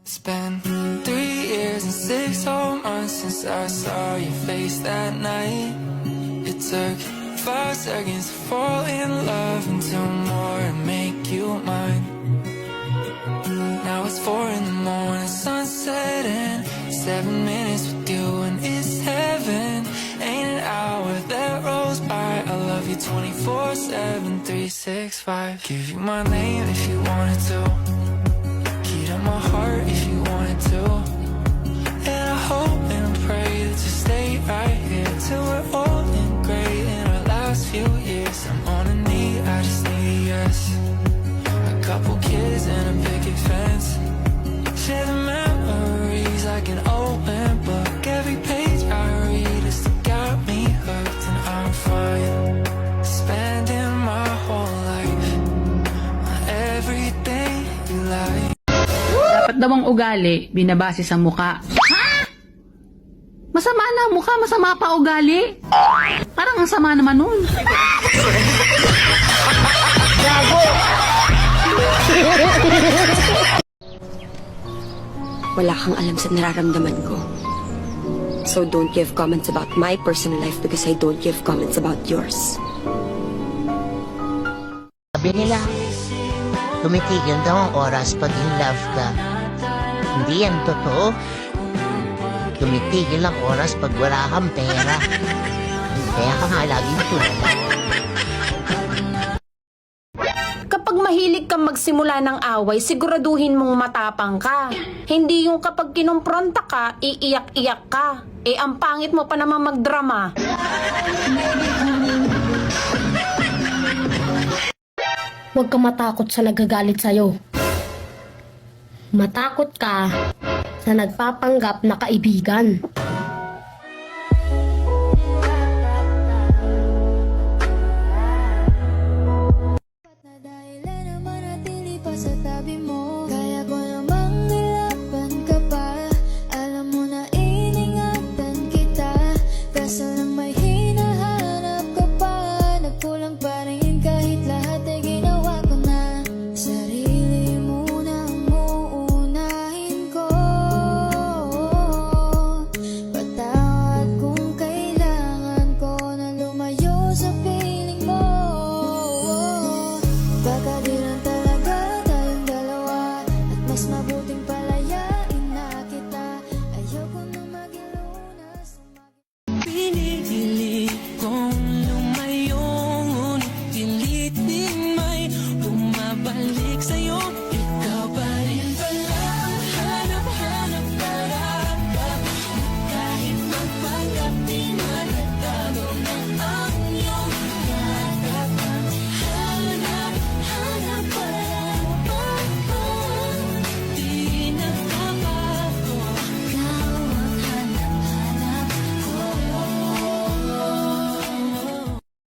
It's been 3 years and 6 whole months since I saw your face that night. It took 5 seconds to fall in love and 2 more to make you mine. Now it's 4 in the morning, sunset and 7 minutes with you and it's heaven. Ain't an hour that rolls by. I love you 24/7, 365. Give you my name if you wanted to. Key to my heart if you wanted to. And I hope and pray that you stay right here till we're old and gray in our last few years. I'm on a knee, I just need a yes. A couple kids and a picket fence. Share the memories like an open book. Every page I read has still got me hooked, and I'm fine spending my whole life on everything you like. Dapat daw ang ugali, binabase sa muka. Ha? Masama na ang mukha, masama pa ugali. Parang ang sama naman nun. Wala kang alam sa nararamdaman ko. So don't give comments about my personal life because I don't give comments about yours. Sabi nila, tumitigil daw ang oras pag in love ka. Hindi yan totoo. Tumitigil ang oras pag wala kang pera. Kaya ka nga laging tulala. Kapag mahilig kang magsimula ng away, siguraduhin mong matapang ka. Hindi yung kapag kinumpronta ka, iiyak-iyak ka. Eh, ang pangit mo pa naman magdrama. Huwag ka matakot sa nagagalit sa'yo. Matakot ka sa nagpapanggap na kaibigan. Sa tabi mo, kaya ko namang nilaban ka pa. Alam mo na iningatan kita, kaso lang may hinahanap ka pa. Nagkulang pa rin kahit lahat ay ginawa ko na. Sarili mo na ang uunahin ko. Patawad kung kailangan ko na lumayo sa piling mo. Baka di lang talaga tayong dalawa, at mas mabuting pa